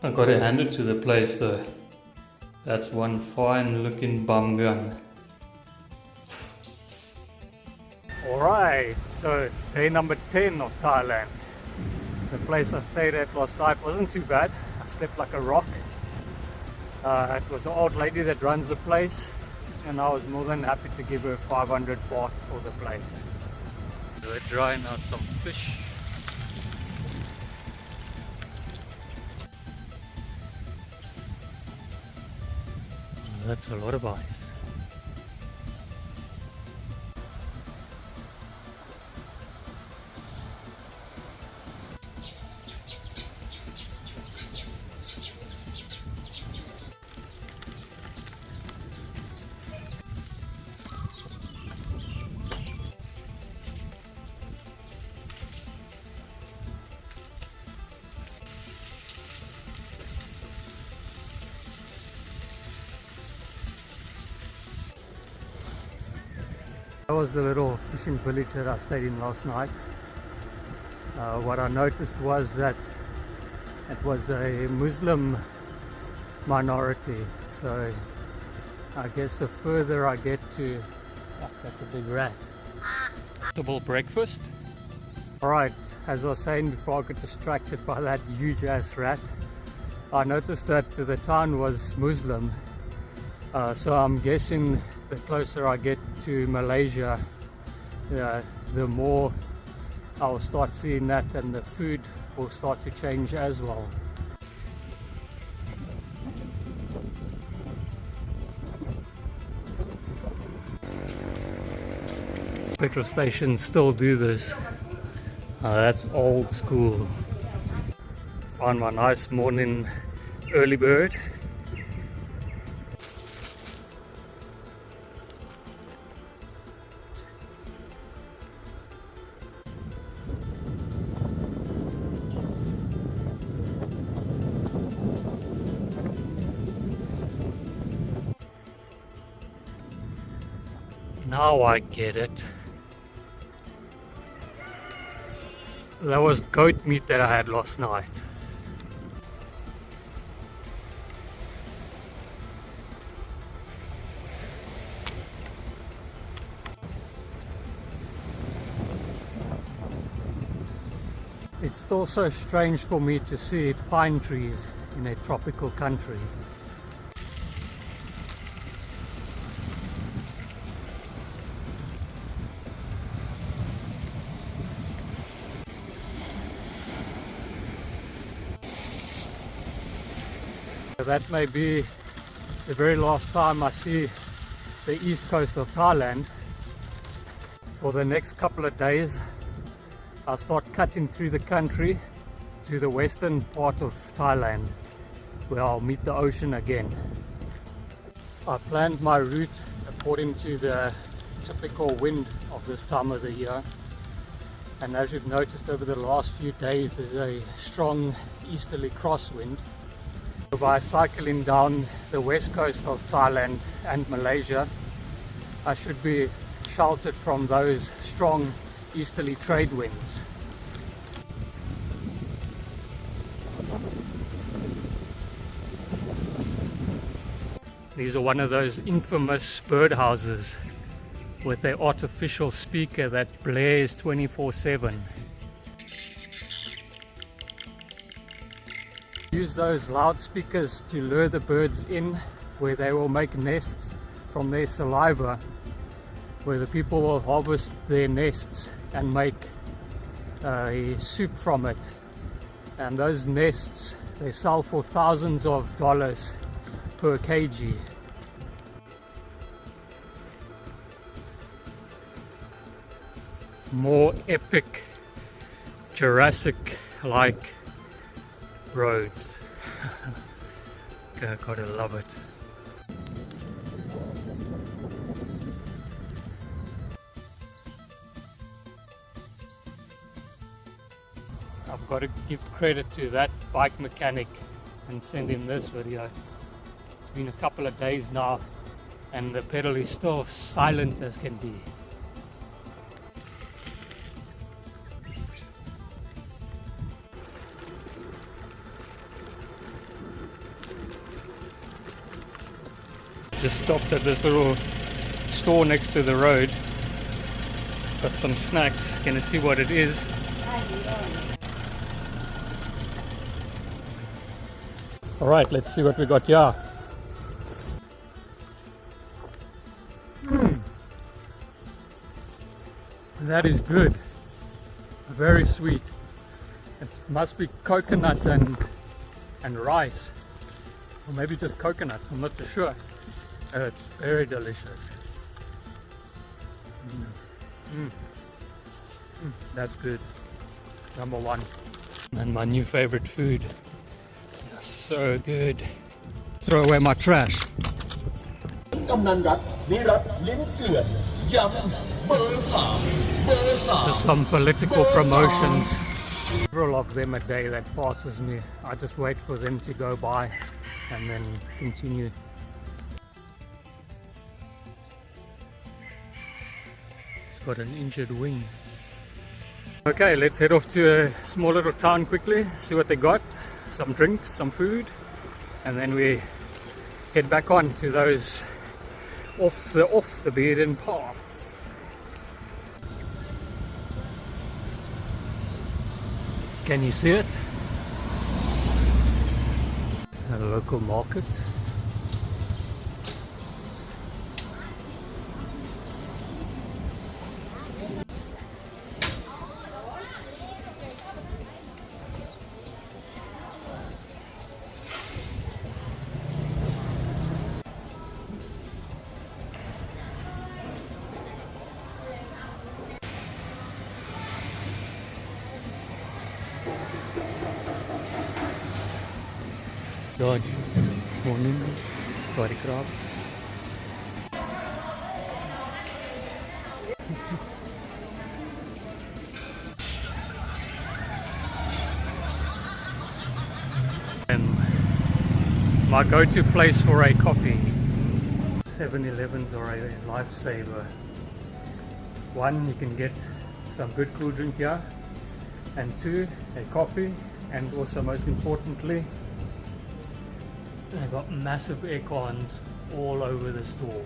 I gotta hand it to the place though. That's one fine looking bum gun. Alright, so it's day number 10 of Thailand. The place I stayed at last night wasn't too bad. I slept like a rock. It was an old lady that runs the place, and I was more than happy to give her 500 baht for the place. We're drying out some fish. That's a lot of ice. That was the little fishing village that I stayed in last night. What I noticed was that it was a Muslim minority, so I guess the further I get to... Oh, that's a big rat. Double breakfast. Alright, as I was saying before I got distracted by that huge ass rat, I noticed that the town was Muslim, so I'm guessing the closer I get to Malaysia, the more I'll start seeing that, and the food will start to change as well. Petrol stations still do this. That's old school. Found my nice morning early bird. Now I get it. That was goat meat that I had last night. It's still so strange for me to see pine trees in a tropical country. That may be the very last time I see the east coast of Thailand. For the next couple of days, I'll start cutting through the country to the western part of Thailand, where I'll meet the ocean again. I planned my route according to the typical wind of this time of the year, and as you've noticed over the last few days, there's a strong easterly crosswind. By cycling down the west coast of Thailand and Malaysia, I should be sheltered from those strong easterly trade winds. These are one of those infamous birdhouses with an artificial speaker that blares 24/7. Use those loudspeakers to lure the birds in, where they will make nests from their saliva, where the people will harvest their nests and make a soup from it. And those nests, they sell for thousands of dollars per kg. More epic Jurassic-like roads. Gotta love it. I've got to give credit to that bike mechanic and send him this video. It's been a couple of days now and the pedal is still silent as can be. Just stopped at this little store next to the road. Got some snacks. Gonna see what it is. Alright, let's see what we got here. That is good. Very sweet. It must be coconut and rice. Or maybe just coconut, I'm not too sure. It's very delicious. That's good. Number one. And my new favorite food. That's so good. Throw away my trash. Just some political promotions. Several of them a day that passes me. I just wait for them to go by and then continue. It's got an injured wing. Okay, let's head off to a small little town quickly, see what they got. Some drinks, some food, and then we head back on to those off the beaten paths. Can you see it? A local market. God, morning, body crop. And my go-to place for a coffee. 7-Elevens are a lifesaver. One, you can get some good cool drink here, and two, a coffee, and also most importantly, they've got massive air cons all over the store.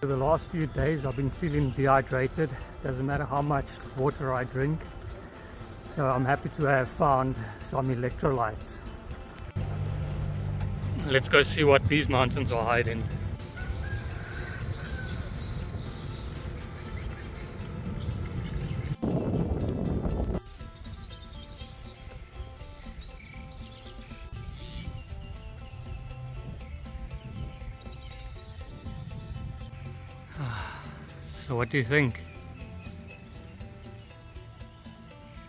For the last few days I've been feeling dehydrated. Doesn't matter how much water I drink. So I'm happy to have found some electrolytes. Let's go see what these mountains are hiding. So what do you think?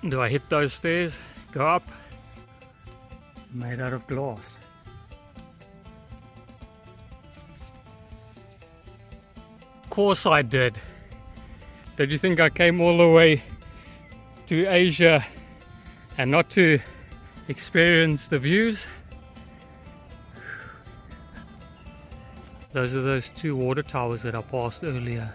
Do I hit those stairs? Go up? Made out of glass. Of course I did. Did you think I came all the way to Asia and not to experience the views? Those are those two water towers that I passed earlier.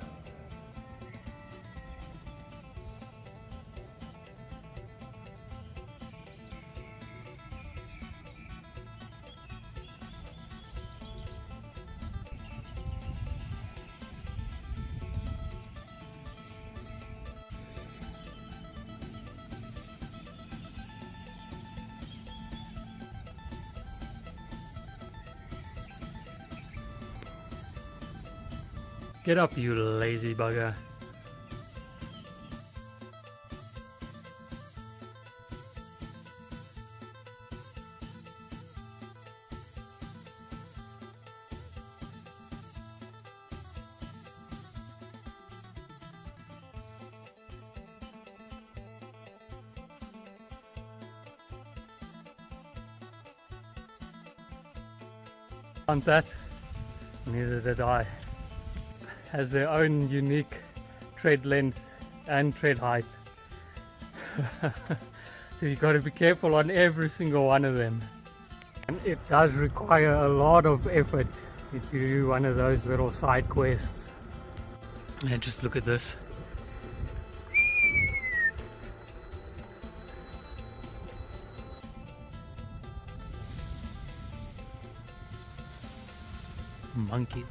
Get up, you lazy bugger. Want that? Neither did I. Has their own unique tread length and tread height. So you got to be careful on every single one of them. And it does require a lot of effort to do one of those little side quests. And just look at this. Monkey.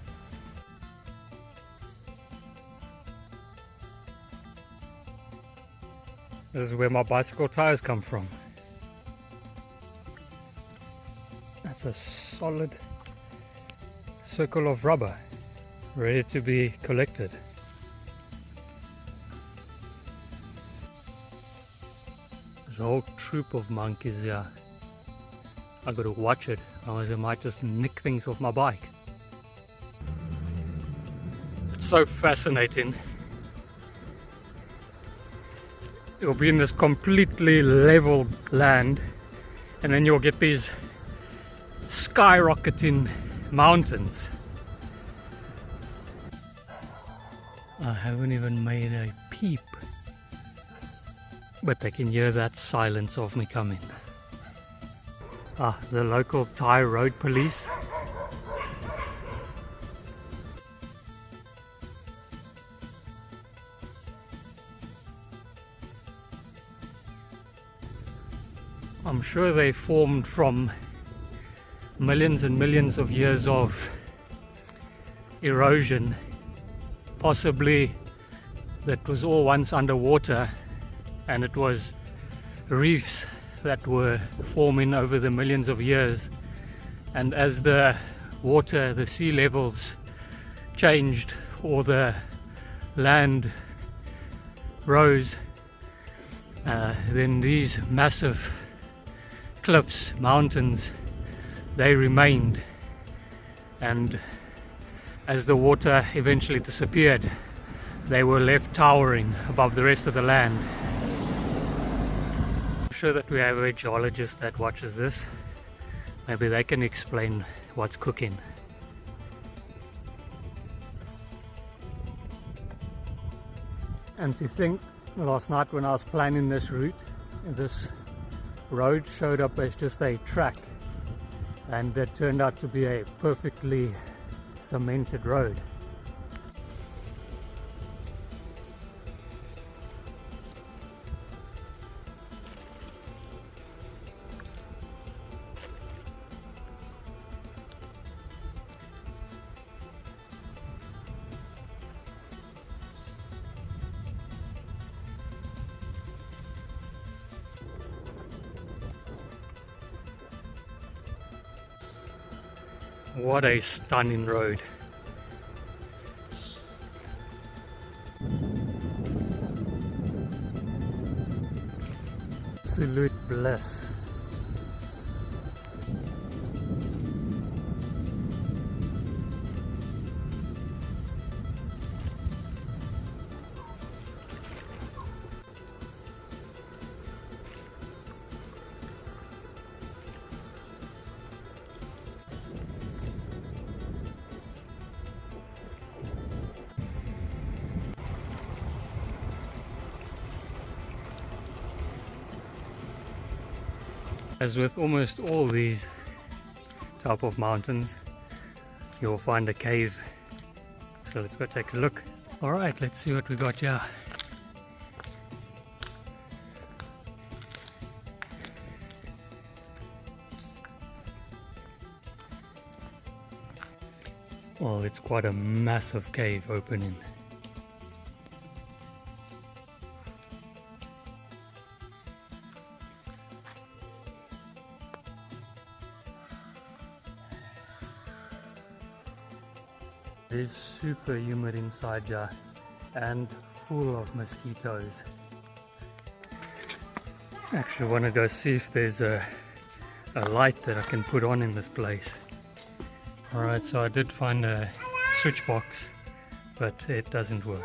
This is where my bicycle tires come from. That's a solid circle of rubber ready to be collected. There's a whole troop of monkeys here. I gotta watch it, otherwise I might just nick things off my bike. It's so fascinating. You'll be in this completely level land, and then you'll get these skyrocketing mountains. I haven't even made a peep, but they can hear that silence of me coming. Ah, the local Thai road police. I'm sure they formed from millions and millions of years of erosion, possibly that was all once underwater, and it was reefs that were forming over the millions of years, and as the water, the sea levels changed or the land rose, then these massive cliffs, mountains, they remained, and as the water eventually disappeared, they were left towering above the rest of the land. I'm sure that we have a geologist that watches this. Maybe they can explain what's cooking. And to think, last night when I was planning this route, this road showed up as just a track, and that turned out to be a perfectly cemented road. What a stunning road. Absolute bliss. As with almost all these type of mountains, you'll find a cave. So let's go take a look. Alright, let's see what we got here. Well, it's quite a massive cave opening. It is super humid inside here and full of mosquitoes. Actually want to go see if there's a light that I can put on in this place. Alright, so I did find a switch box, but it doesn't work.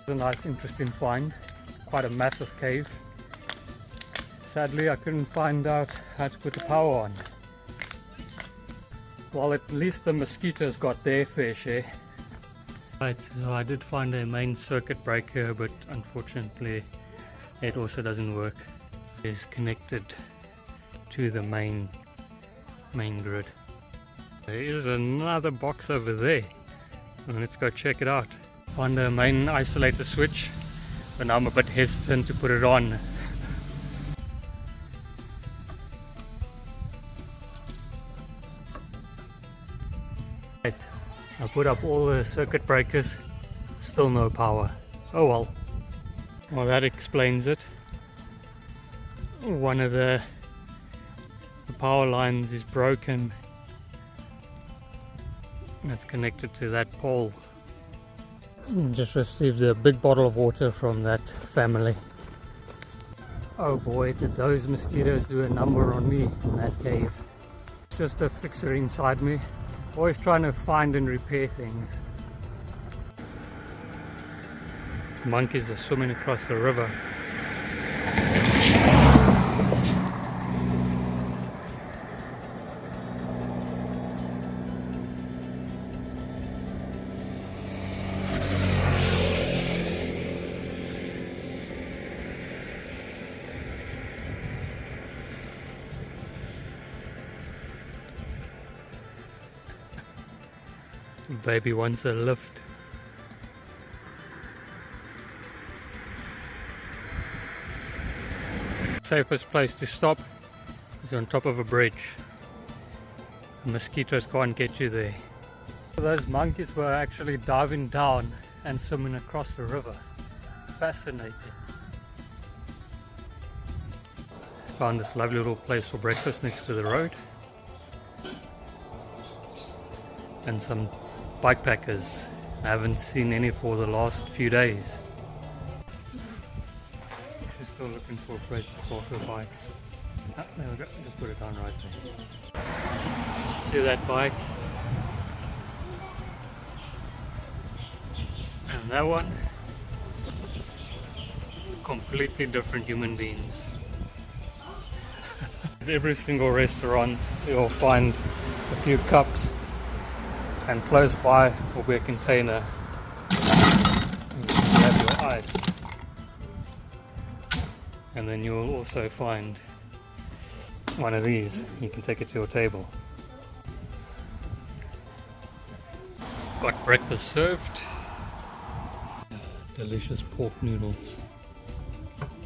A nice interesting find, quite a massive cave. Sadly I couldn't find out how to put the power on. Well, at least the mosquitoes got their fair share. Right, so I did find a main circuit breaker, but unfortunately it also doesn't work. is connected to the main grid. There is another box over there. Let's go check it out. Found the main isolator switch, but now I'm a bit hesitant to put it on. Right, I put up all the circuit breakers, still no power. Oh well. Well, that explains it. One of the power lines is broken. It's connected to that pole. Just received a big bottle of water from that family. Oh boy, did those mosquitoes do a number on me in that cave. Just a fixer inside me, always trying to find and repair things. Monkeys are swimming across the river. Baby wants a lift. Safest place to stop is on top of a bridge. The mosquitoes can't get you there. Those monkeys were actually diving down and swimming across the river. Fascinating. Found this lovely little place for breakfast next to the road. And some bikepackers. I haven't seen any for the last few days. She's still looking for a place to park her bike. Ah, there we go. Just put it down right there. See that bike? And that one? Completely different human beings. At every single restaurant you'll find a few cups, and close by will be a container. You have your ice. And then you'll also find one of these. You can take it to your table. Got breakfast served. Delicious pork noodles.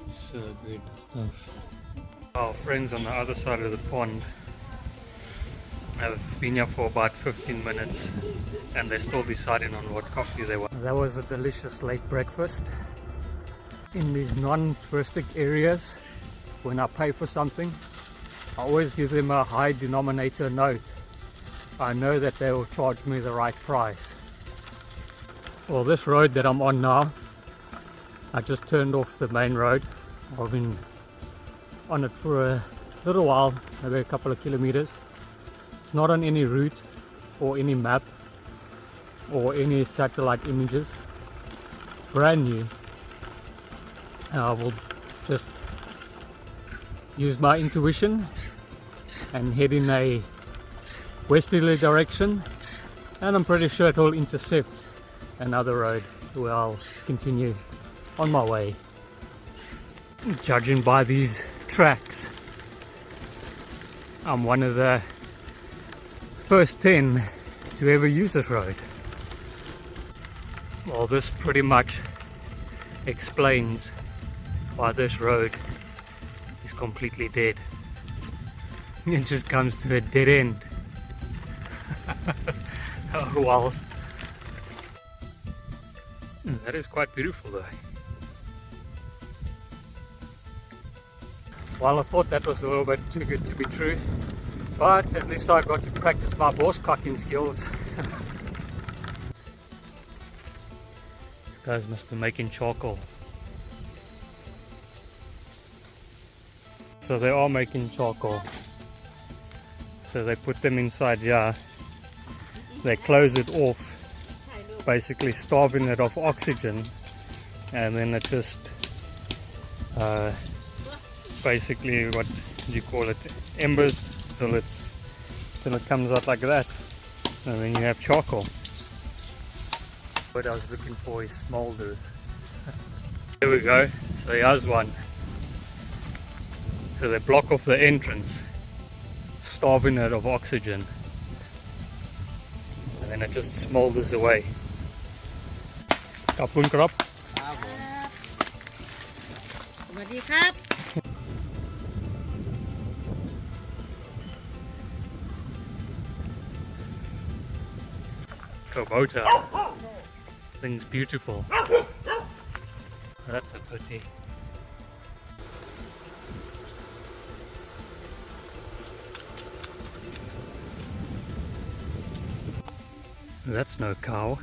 So good stuff. Our friends on the other side of the pond have been here for about 15 minutes and they're still deciding on what coffee they want. That was a delicious late breakfast. In these non-touristic areas, when I pay for something, I always give them a high denominator note. I know that they will charge me the right price. Well, this road that I'm on now, I just turned off the main road. I've been on it for a little while, maybe a couple of kilometers. It's not on any route or any map or any satellite images. It's brand new. I will just use my intuition and head in a westerly direction, and I'm pretty sure it will intercept another road where I'll continue on my way. Judging by these tracks, I'm one of the first 10 to ever use this road. Well, this pretty much explains why this road is completely dead. It just comes to a dead end. Oh well. That is quite beautiful though. Well, I thought that was a little bit too good to be true, but at least I got to practice my horse cocking skills. These guys must be making charcoal. So they are making charcoal. So they put them inside here. They close it off, basically starving it of oxygen, and then it just basically, what do you call it, embers till it comes out like that, and then you have charcoal. What I was looking for is smolders. There we go. So here's one. So they block off the entrance, starving it of oxygen, and then it just smolders away. Kapun krap. สวัสดีครับ Kubota. Thing's beautiful. That's a pity. That's no cow.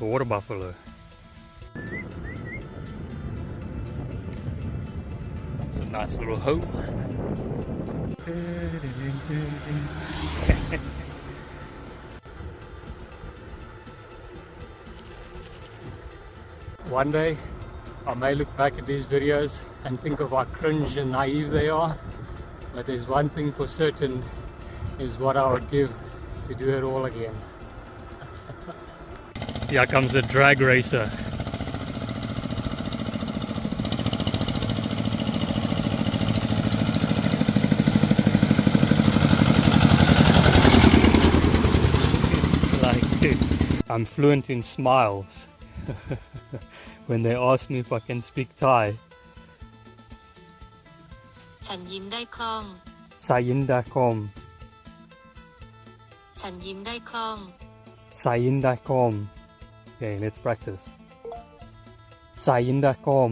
A water buffalo. It's a nice little home. One day I may look back at these videos and think of how cringe and naive they are, but there's one thing for certain, is what I would give to do it all again. Here comes a drag racer. I'm fluent in smiles when they ask me if I can speak Thai. ฉันยิ้มได้คล่อง Sayindakom. ฉันยิ้มได้คล่อง Sayindakom. Okay, let's practice. Sayindakom.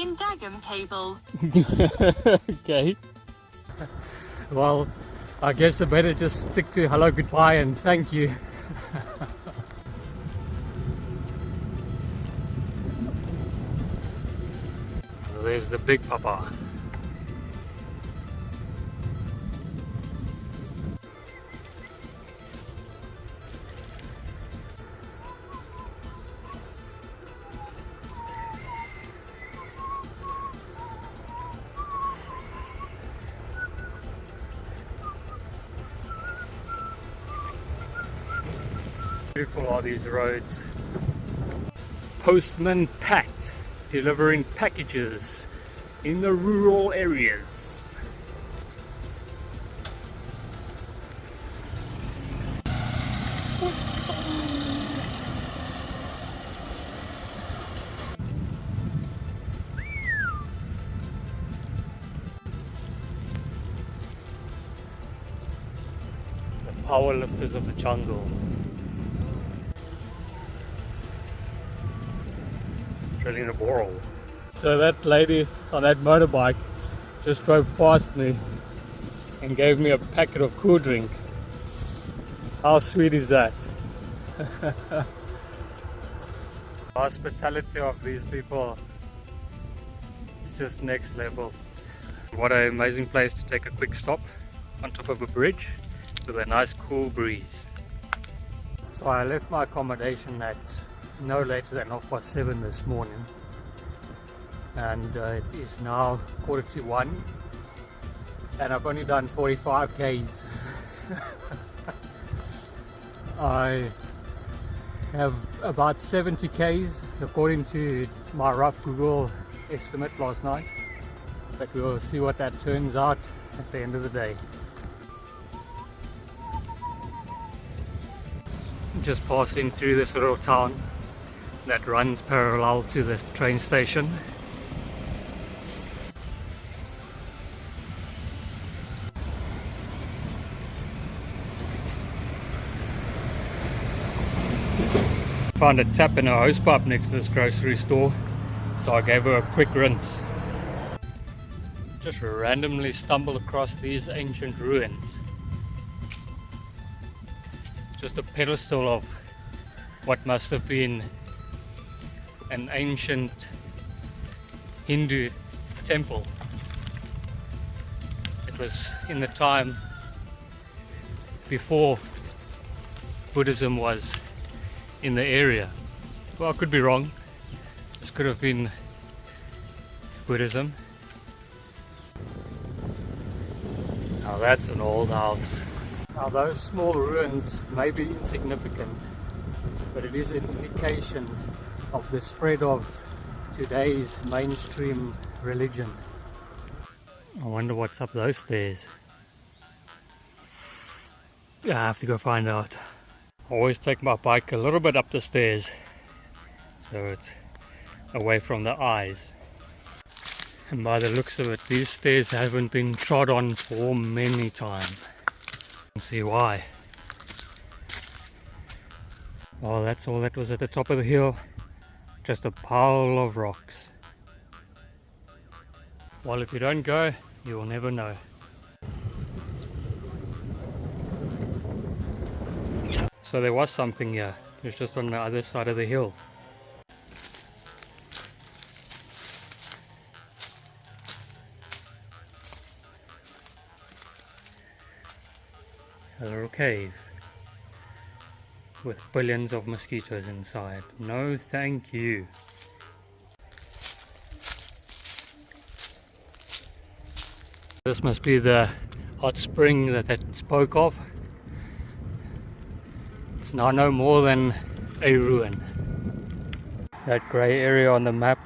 In Dagum cable. Okay. Well, I guess I better just stick to hello, goodbye and thank you. There's the big papa. Beautiful are these roads. Postman Pat delivering packages in the rural areas. The power lifters of the jungle. Drilling a borrow. So that lady on that motorbike just drove past me and gave me a packet of cool drink. How sweet is that? Hospitality of these people, it's just next level. What an amazing place to take a quick stop on top of a bridge with a nice cool breeze. So I left my accommodation at no later than 7:30 this morning, and it is now 1:45, and I've only done 45 k's. I have about 70 k's according to my rough Google estimate last night, but we'll see what that turns out at the end of the day. Just passing through this little town that runs parallel to the train station. Found a tap and a hosepipe next to this grocery store, so I gave her a quick rinse. Just randomly stumbled across these ancient ruins. Just a pedestal of what must have been an ancient Hindu temple. It was in the time before Buddhism was in the area. Well, I could be wrong. This could have been Buddhism. Now that's an old house. Now those small ruins may be insignificant, but it is an indication of the spread of today's mainstream religion. I wonder what's up those stairs. Yeah, I have to go find out. I always take my bike a little bit up the stairs so it's away from the eyes. And by the looks of it, these stairs haven't been trod on for many times. You can see why. Well, that's all that was at the top of the hill. Just a pile of rocks. Well, if you don't go, you will never know. So there was something here. It was just on the other side of the hill. A little cave with billions of mosquitoes inside. No thank you. This must be the hot spring that spoke of. It's now no more than a ruin. That grey area on the map,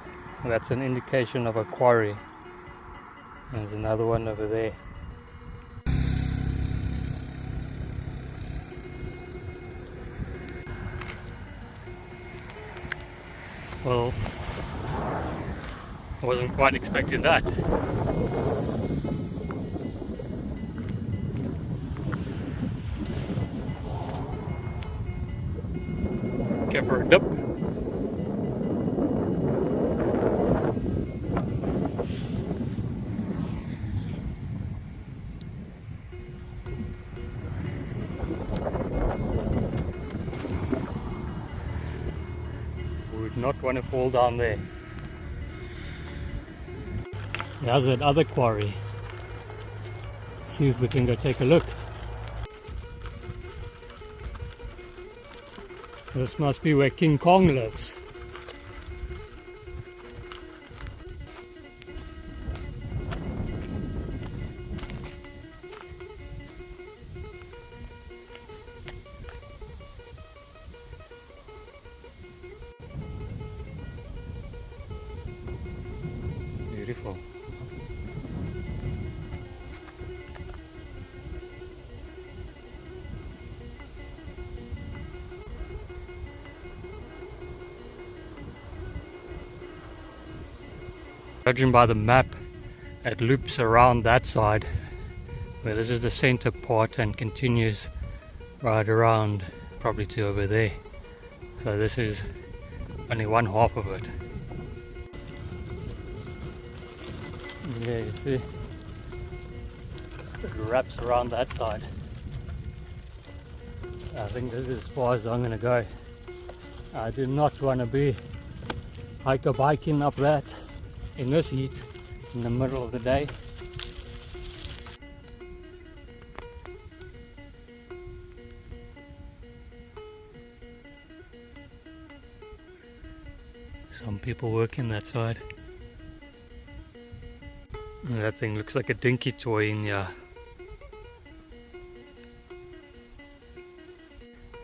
that's an indication of a quarry. There's another one over there. Well, I wasn't quite expecting that. Okay, for a dip. Would not want to fall down there. There's that other quarry. Let's see if we can go take a look. This must be where King Kong lives. Beautiful. Judging by the map, it loops around that side, where this is the center part, and continues right around probably to over there. So this is only one half of it. Yeah, you see, it wraps around that side. I think this is as far as I'm going to go. I do not want to be hiker biking up that in this heat in the middle of the day. Some people working that side. And that thing looks like a dinky toy in here.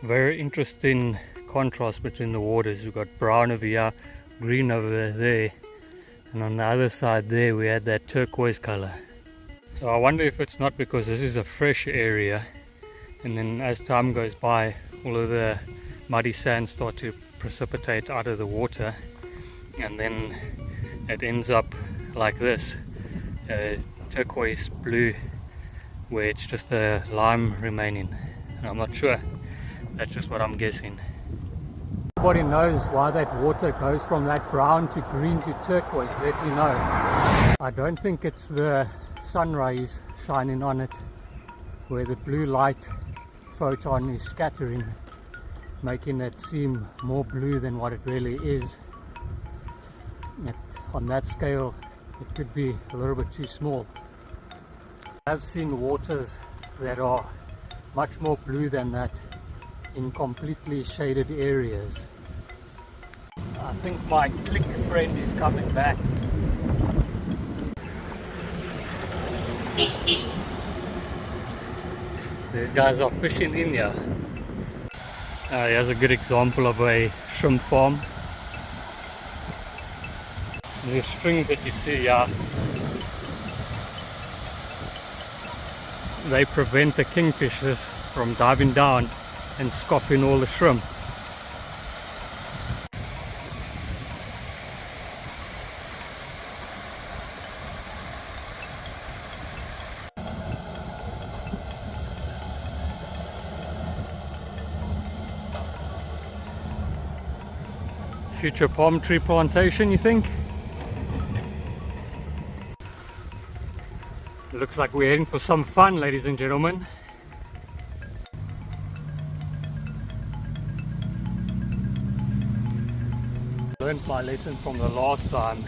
Very interesting contrast between the waters. We've got brown over here, green over there, and on the other side there we had that turquoise color. So I wonder if it's not because this is a fresh area, and then as time goes by all of the muddy sands start to precipitate out of the water, and then it ends up like this, turquoise blue, where it's just a lime remaining. And I'm not sure, that's just what I'm guessing. Nobody knows why that water goes from that brown to green to turquoise. Let me know. I don't think it's the sun rays shining on it, where the blue light photon is scattering, making it seem more blue than what it really is. On that scale, it could be a little bit too small. I've seen waters that are much more blue than that in completely shaded areas. I think my click friend is coming back. These guys are fishing in here. Here's a good example of a shrimp farm. These strings that you see here, they prevent the kingfishers from diving down and scoffing all the shrimp. Future palm tree plantation, you think? Looks like we're heading for some fun, ladies and gentlemen. Learned my lesson from the last time.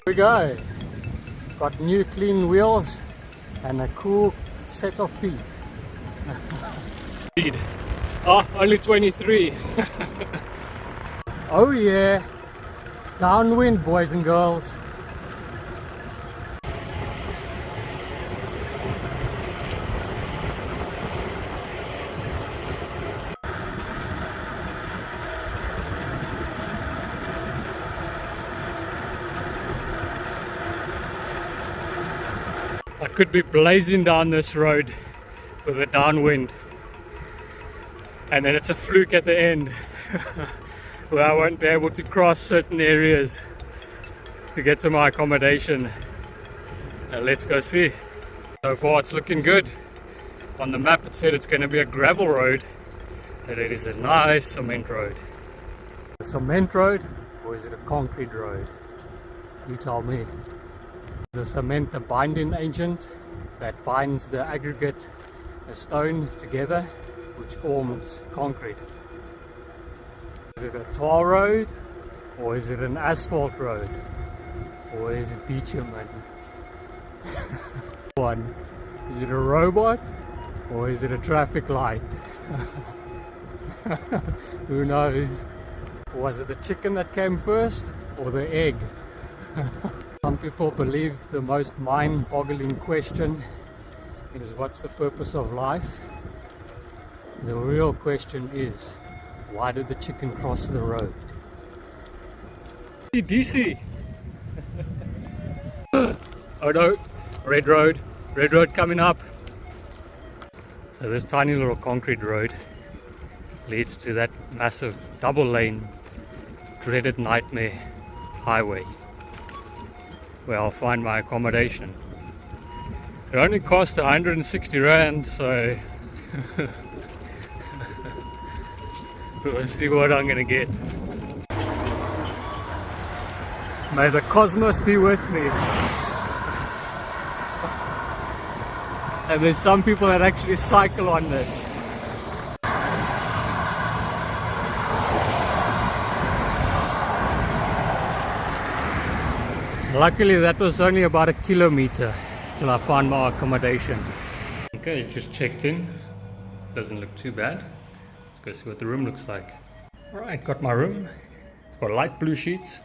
Here we go. Got new clean wheels and a cool set of feet. Speed. Oh, only 23. Oh yeah. Downwind, boys and girls. I could be blazing down this road with a downwind, and then it's a fluke at the end where I won't be able to cross certain areas to get to my accommodation. Let's go see. So far it's looking good. On the map it said it's going to be a gravel road, but it is a nice cement road. A cement road, or is it a concrete road? You tell me. The cement, the binding agent that binds the aggregate, the stone together, which forms concrete. Is it a tar road, or is it an asphalt road, or is it bitumen? One, is it a robot, or is it a traffic light? Who knows? Was it the chicken that came first, or the egg? Some people believe the most mind-boggling question is, what's the purpose of life? The real question is, why did the chicken cross the road? DC! Oh no, red road coming up. So this tiny little concrete road leads to that massive double lane, dreaded nightmare highway, where I'll find my accommodation. It only cost 160 Rand, so we'll see what I'm gonna get. May the cosmos be with me. And there's some people that actually cycle on this. Luckily that was only about a kilometer till I found my accommodation. Okay, just checked in. Doesn't look too bad. Let's go see what the room looks like. Alright, got my room. Got light blue sheets.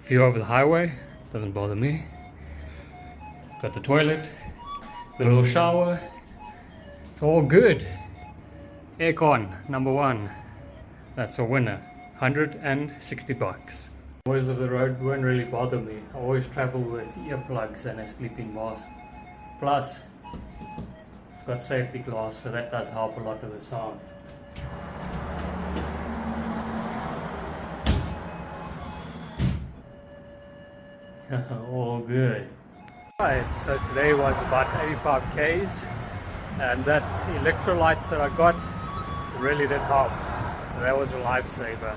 View over the highway, doesn't bother me. Got the toilet, the little shower. It's all good. Aircon, number one. That's a winner. 160 bucks. Noise of the road won't really bother me. I always travel with earplugs and a sleeping mask. Plus, it's got safety glass, so that does help a lot with the sound. All good. Right, so today was about 85 Ks, and that electrolytes that I got really did help. That was a lifesaver.